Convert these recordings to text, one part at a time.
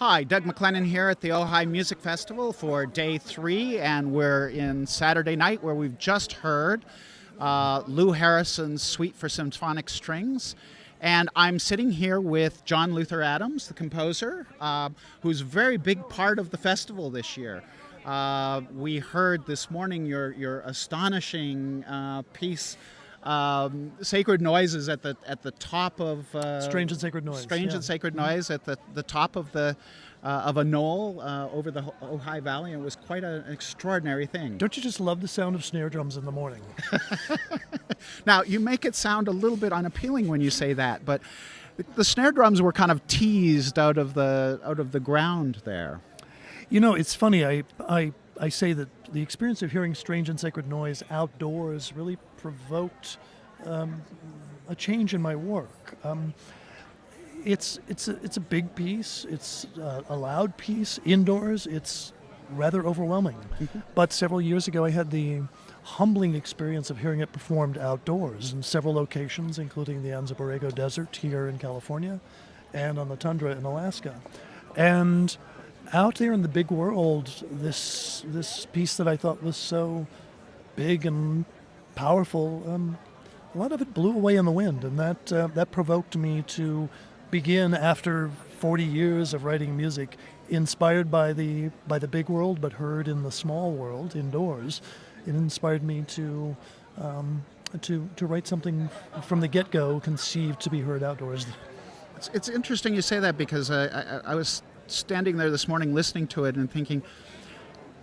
Hi, Doug McLennan here at the Ojai Music Festival for day 3, and we're in Saturday night where we've just heard Lou Harrison's Suite for Symphonic Strings. And I'm sitting here with John Luther Adams, the composer, who's a very big part of the festival this year. We heard this morning your astonishing piece, Sacred Noises at the top of Strange and Sacred Noise. Strange and Sacred Noise at the top of a knoll over the Ojai Valley. It was quite an extraordinary thing. Don't you just love the sound of snare drums in the morning? Now, you make it sound a little bit unappealing when you say that, but the snare drums were kind of teased out of the ground there. You know, it's funny. I say that the experience of hearing Strange and Sacred Noise outdoors really provoked a change in my work. It's a big piece. It's a loud piece indoors. It's rather overwhelming. Mm-hmm. But several years ago, I had the humbling experience of hearing it performed outdoors in several locations, including the Anza Borrego Desert here in California and on the tundra in Alaska. And out there in the big world, this piece that I thought was so big and powerful, a lot of it blew away in the wind, and that provoked me to begin, after 40 years of writing music, inspired by the big world, but heard in the small world indoors. It inspired me to write something from the get-go, conceived to be heard outdoors. It's interesting you say that, because I was standing there this morning listening to it and thinking,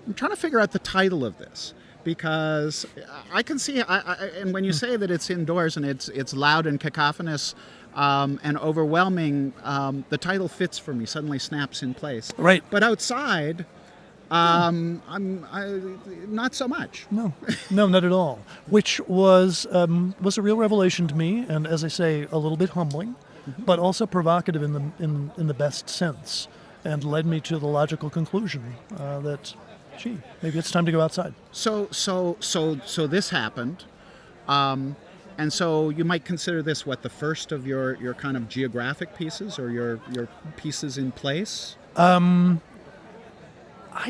I'm trying to figure out the title of this, because I can see, and when you say that it's indoors and it's loud and cacophonous and overwhelming, the title fits for me, suddenly snaps in place. Right. But outside, not so much. No, not at all. Which was a real revelation to me, and as I say, a little bit humbling, mm-hmm. but also provocative in the best sense, and led me to the logical conclusion that, gee, maybe it's time to go outside. So this happened, and so you might consider this the first of your kind of geographic pieces, or your pieces in place. I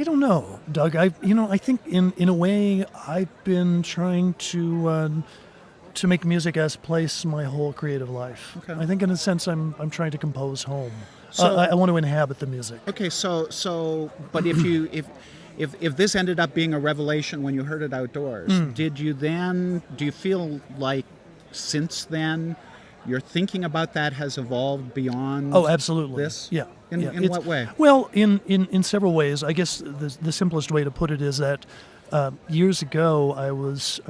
don't know, Doug. I think in a way I've been trying to make music as place my whole creative life. Okay. I think in a sense I'm trying to compose home. So I want to inhabit the music. Okay, so but if this ended up being a revelation when you heard it outdoors, do you feel like since then your thinking about that has evolved beyond? Oh, absolutely. This? Yeah. In what way? Well, in several ways. I guess the simplest way to put it is that years ago I was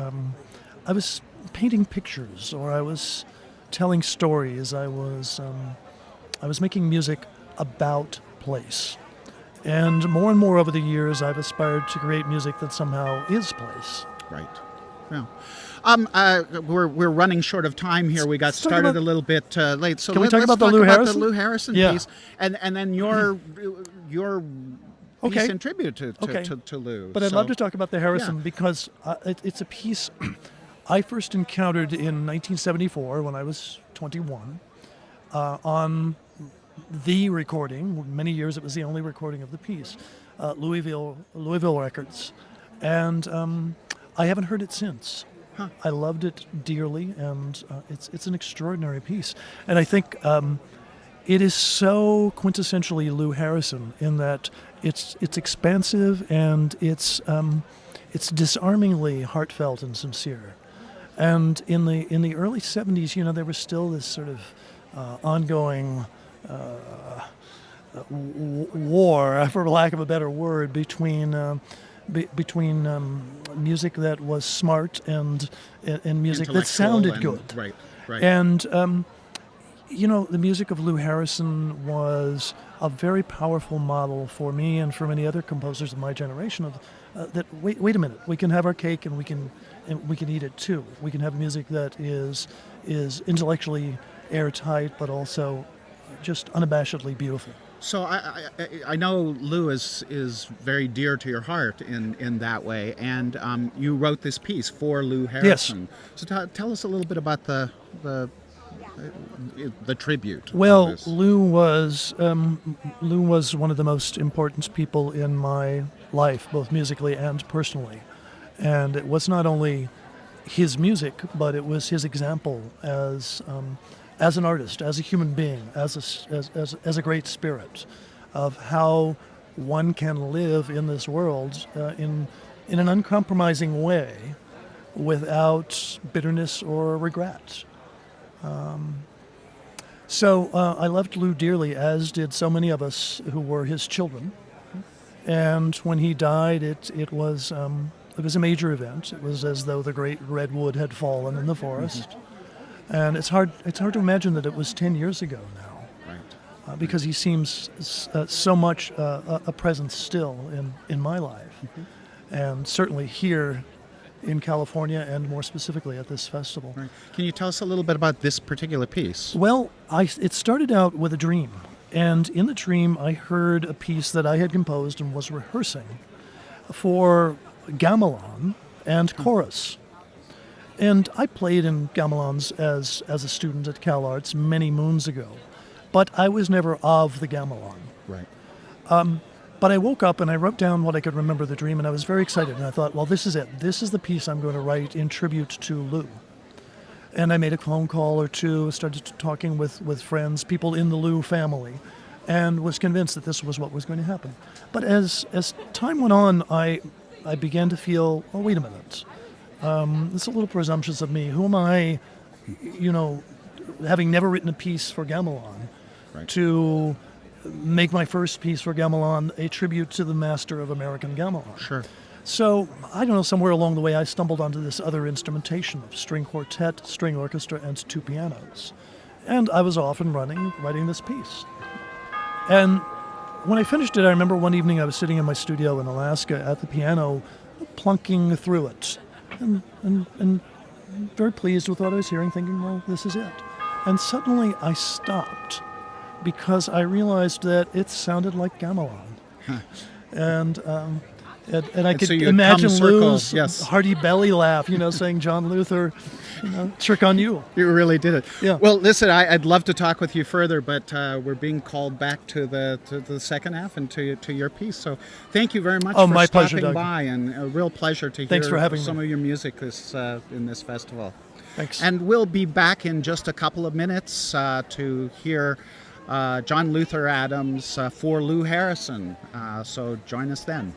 painting pictures, or I was telling stories. I was making music about place. And more over the years, I've aspired to create music that somehow is place. Right. Yeah. We're running short of time here. We got started a little bit late. So can we talk about the Harrison? Lou Harrison piece, and then your piece in tribute to Lou. But I'd love to talk about the Harrison because it's a piece I first encountered in 1974 when I was 21 on the recording. Many years it was the only recording of the piece, Louisville Records, and I haven't heard it since. Huh. I loved it dearly, and it's an extraordinary piece. And I think it is so quintessentially Lou Harrison in that it's expansive and it's disarmingly heartfelt and sincere. And in the early 70s, there was still this sort of ongoing war, for lack of a better word, between music that was smart and music that sounded good. Right. And the music of Lou Harrison was a very powerful model for me and for many other composers of my generation. That wait a minute, we can have our cake and we can eat it too. We can have music that is intellectually airtight, but also just unabashedly beautiful. So I know Lou is very dear to your heart in that way, and you wrote this piece for Lou Harrison. Yes. So tell us a little bit about the the tribute? Well, Lou was one of the most important people in my life, both musically and personally. And it was not only his music, but it was his example as an artist, as a human being, as a great spirit, of how one can live in this world in an uncompromising way, without bitterness or regret. So I loved Lou dearly, as did so many of us who were his children. And when he died, it was a major event. It was as though the great redwood had fallen in the forest. And it's hard to imagine that it was 10 years ago now. Right. Because he seems so much a presence still in my life. And certainly here in California, and more specifically at this festival. Right. Can you tell us a little bit about this particular piece? Well, it started out with a dream. And in the dream, I heard a piece that I had composed and was rehearsing for gamelan and chorus. And I played in gamelans as a student at Cal Arts many moons ago, but I was never of the gamelan. Right. But I woke up and I wrote down what I could remember the dream, and I was very excited. And I thought, well, this is it. This is the piece I'm going to write in tribute to Lou. And I made a phone call or two, started talking with friends, people in the Lou family, and was convinced that this was what was going to happen. But as time went on, I began to feel, oh, wait a minute. It's a little presumptuous of me. Who am I, having never written a piece for gamelan, Right. to make my first piece for gamelan a tribute to the master of American gamelan. Sure. So, I don't know, somewhere along the way I stumbled onto this other instrumentation of string quartet, string orchestra, and two pianos. And I was off and running, writing this piece. And when I finished it, I remember one evening I was sitting in my studio in Alaska at the piano, plunking through it, and very pleased with what I was hearing, thinking, well, this is it. And suddenly I stopped, because I realized that it sounded like gamelan. Huh. And I could so you had imagine come circle, Lou's yes. hearty belly laugh, saying, John Luther, trick on you. You really did it. Yeah. Well, listen, I'd love to talk with you further, but we're being called back to the second half and to your piece. So thank you very much for my stopping pleasure, Doug. by, and a real pleasure to Thanks hear for having some me. of your music in this festival. Thanks. And we'll be back in just a couple of minutes to hear John Luther Adams for Lou Harrison. So join us then.